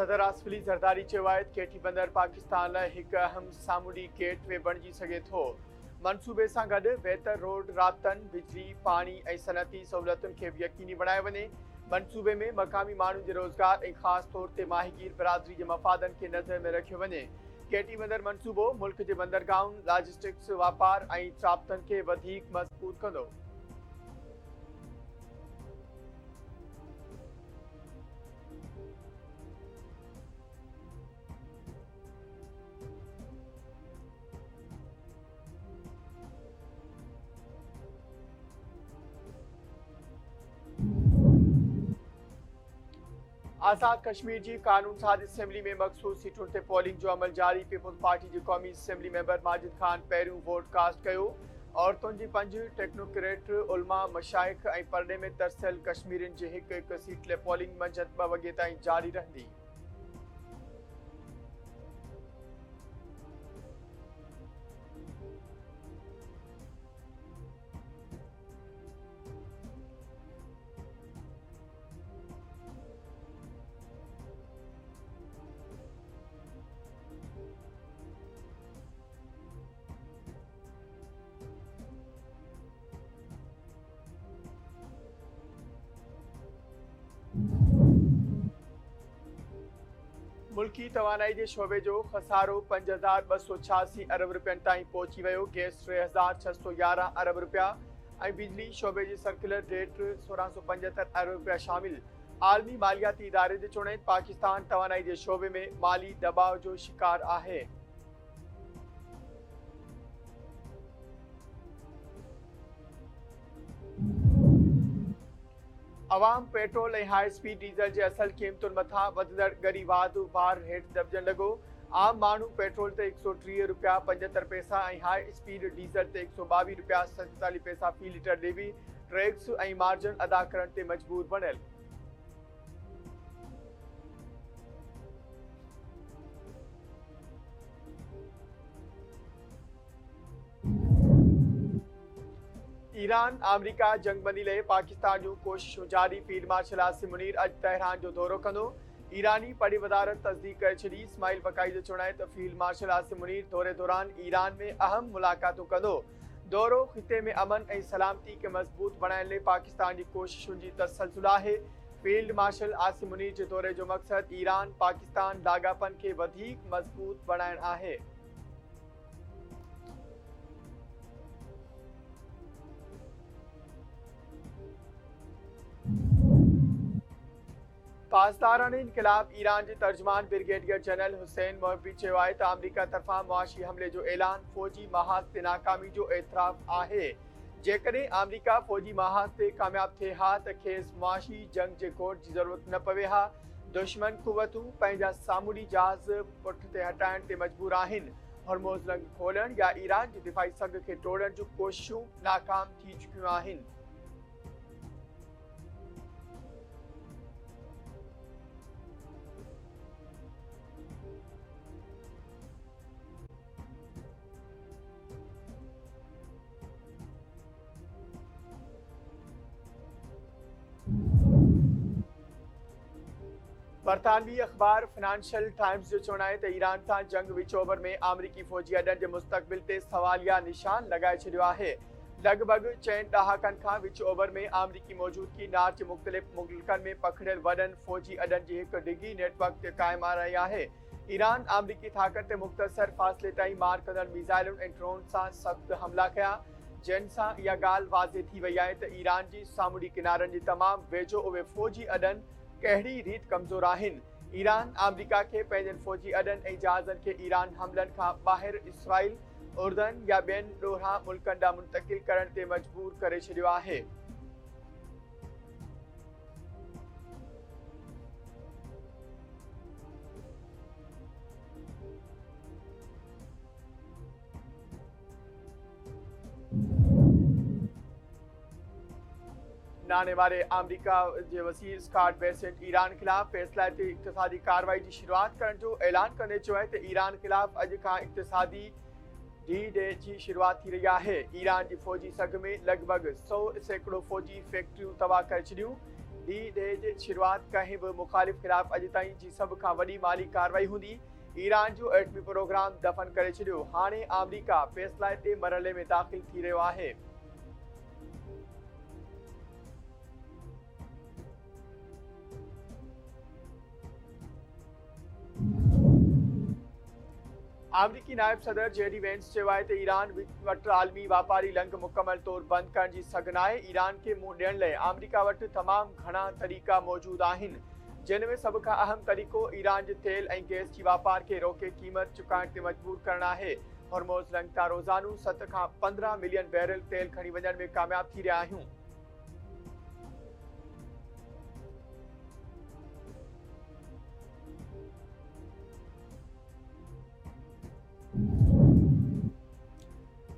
सदर आसफली ज़रदारी चयो आहे त केटी बंदर पाकिस्तान लाइ हिकु अहम सामूंडी गेटवे बणिजी सघे थो। मनसूबे सां गॾु बहितर रोड राब्तनि, बिजली, पाणी ऐं सनअती सहूलियतुनि खे बि यकीनी बणायो वञे। मनसूबे में मक़ामी माण्हुनि जे रोज़गार ऐं ख़ासि तौर ते माहीगीर बिरादरी जे मफ़ादनि खे नज़र में रखियो वञे। केटी बंदर मनसूबो मुल्क जे बंदरगाहुनि, लॉजिस्टिक्स, वापार ऐं राब्तनि खे वधीक मज़बूत कंदो। आज़ाद कश्मीर जी कानून साज़ असेंबली में मखसूस सीटुनि ते पोलिंग जो अमल जारी। पीपुल्स पार्टी जे क़ौमी असेंबली मेंबर माजिद खान पहिरियों वोट कास्ट कयो। औरतुनि जी 5 टेक्नोक्रेट, उलमा, मशाइख ऐं परॾे में तरसियल कश्मीरियुनि जी हिकु सीट लाइ पोलिंग मंझंदि 2 वॻे ताईं जारी रहंदी। मुल्की तवानाई जे शोबे जो खसारो 5,286 अरब रुपयनि ताईं पहुची वियो। गैस 3,611 अरब रुपया ऐं बिजली शोबे जी सर्कुलर रेट 1,675 अरब रुपया शामिल। आलमी मालियाती इदारे जे चुणे पाकिस्तान तवानाई जे शोबे में माली दबाव जो शिकार आहे। अवाम पेट्रोल ऐं हाई स्पीड डीज़ल जे असल क़ीमतुनि मथां वधंदड़ ॻरीवाद भार हेठि दॿजण लॻो। आम माण्हू पेट्रोल ते 130 रुपया 75 पैसा ऐं हाई स्पीड डीज़ल ते 122 रुपया 47 पैसा फ़ी लीटर ॾे बि टैक्स ऐं मार्जिन अदा करण ते मजबूर बणियल। ईरान अमेरिका जंगबंदी लाइ पाकिस्तान जूं कोशिशूं जारी। फील्ड मार्शल आसिम मुनीर अॼु तेहरान जो दौरो कंदो। ईरानी पड़ी वज़ारत तस्दीक करे छॾी। इस्माइल बकाई जो चवणु आहे त फील्ड मार्शल आसिम मुनीर दौरे दौरान ईरान में अहम मुलाक़ातूं कंदो। दौरो ख़िते में अमन ऐं सलामती खे मज़बूत बणाइण लाइ पाकिस्तान जी कोशिशुनि जी तसलसल आहे। फील्ड मार्शल आसिम मुनीर जे दौरे जो मक़सदु ईरान पाकिस्तान लाॻापनि खे वधीक मज़बूत बणाइणु आहे। पासदाराने इनक़िलाब ईरान जे तर्जमान ब्रिगेडियर जनरल हुसैन मोहब्बी चयो आहे त अमेरिका तरफ़ां मुआशी हमले जो ऐलान फ़ौजी महाज़ ते नाकामी जो एतिराफ़ आहे। जेकॾहिं अमेरिका फ़ौजी महाज़ ते कामयाब थिए हा त खेसि मुआशी जंग जे घोट जी ज़रूरत न पवे हा। दुश्मन क़ुवतूं पंहिंजा सामूंडी जहाज़ पुठिते हटाइण ते मजबूर आहिनि। हॉर्मोज़ लंघ खोलण या ईरान जी दिफ़ाई संघ खे तोड़ण जूं कोशिशूं नाकाम थी चुकियूं आहिनि। बरतानवी अख़बार फाइनेंशियल टाइम्स जो चवणु आहे त ईरान सां जंग विचोबर में अमरीकी फ़ौजी अॾनि जे मुस्तक़बिल ते सवालिया निशान लॻाए छॾियो आहे। लॻभॻि 4 ॾहाकनि खां विच ओभर में अमरीकी मौजूदगी नार जे मुख़्तलिफ़ मुल्कनि में पखिड़ियल वॾनि फ़ौजी अॾनि जी हिकु डिघी नेटवर्क ते क़ाइमु रही आहे। ईरान अमरीकी ताक़त ते मुख़्तसर फ़ासिले ताईं मार कंदड़ मिसाइलुनि ऐं ड्रोन सां सख़्त हमला कया। जंहिं सां इहा ॻाल्हि वाज़े थी वई आहे त ईरान जी सामूंडी किनारनि जी तमामु वेझो उहे फ़ौजी अॾनि कहिड़ी रीति कमज़ोर आहिनि। ईरान अमेरिका खे पंहिंजनि फ़ौजी अॾनि ऐं जहाज़नि खे ईरान हमलनि खां ॿाहिरि इसराइल, उर्दन या ॿियनि ॾोरां मुल्कनि ॾांहुं मुंतक़िल करण ते मजबूर करे छॾियो आहे। नाने वारे अमेरिका जे वज़ीर स्कॉट बेसेंट ईरान ख़िलाफ़ फ़ैसिलाती इक़्तिसादी कार्रवाई जी शुरूआत करण जो ऐलान कंदे चयो आहे त ईरान ख़िलाफ़ अॼु खां इक़्तिसादी डी-डे जी शुरूआत थी रही आहे। ईरान जी फ़ौजी संघ में लॻभॻि 100 सैकड़ो फ़ौजी फैक्ट्रियूं तबाह करे छॾियूं। डी डे जे शुरुआत कंहिं बि मुखालिफ़ ख़िलाफ़ अॼु ताईं जी सभ खां वॾी माली कार्रवाई हूंदी। ईरान जो एटमी प्रोग्राम दफ़न करे छॾियो। हाणे अमेरिका फ़ैसिला ते मरहले में दाख़िल थी रहियो आहे। अमरीकी नायब सदर जेडी वेंस चयो आहे त ईरान वटि आलमी वापारी लंघ मुकमल तौर बंदि करण जी सघ नाहे। ईरान खे मुंहुं ॾियण लाइ अमरीका वटि तमामु घणा तरीक़ा मौजूदु आहिनि, जिन में सभ खां अहम तरीक़ो ईरान जे तेल ऐं गैस जी वापार खे रोके क़ीमत चुकाइण ते मजबूर करणु आहे। हॉर्मोज़ लंघ तां रोज़ानो 7 खां 15 मिलियन बैरल तेल खणी वञण में कामयाब थी रहिया आहियूं।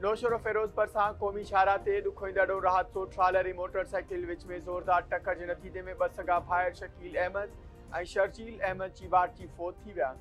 नौशर फेरोज परसां क़ौमी शाहरा ते ॾुखोईंदड़ हादसो ट्रालर ऐं मोटरसाइकिल विच में ज़ोरदार टक्कर जे नतीजे में 2 सॻा भाइर शकील अहमद ऐं शर्जील अहमद जी वारची फ़ौत थी विया।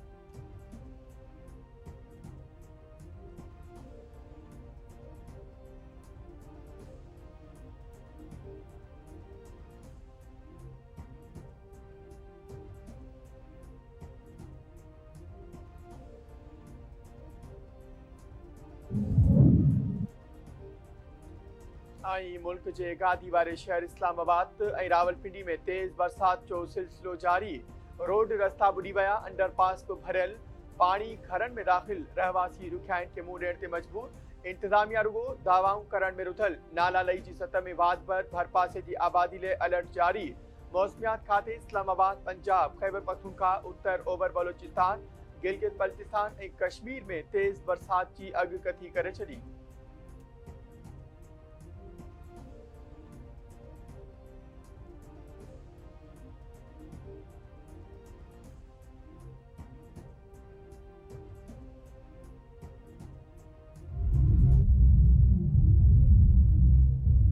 मुल्क जे गादी वारे शहर इस्लामाबाद ऐं रावलपिंडी में तेज़ बरसात जो सिलसिलो जारी। रोड रस्ता बुॾी विया, अंडरपास बि भरियल, पाणी घरनि में दाख़िल, रहवासी ॾुखियाईनि खे मुंहुं ॾियण ते मजबूर। इंतज़ामिया रुगो दावाऊं करण में रुधल। नाला लई जी सतह में वाध भरपासे जी आबादी लाइ अलर्ट जारी। मौसमियात खाते इस्लामाबाद, पंजाब, खैबर पख्तूनख्वा, उत्तर ओभर बलोचिस्तान, गिलगित बल्तिस्तान ऐं कश्मीर में तेज़ बरसात जी अॻकथी करे छॾी।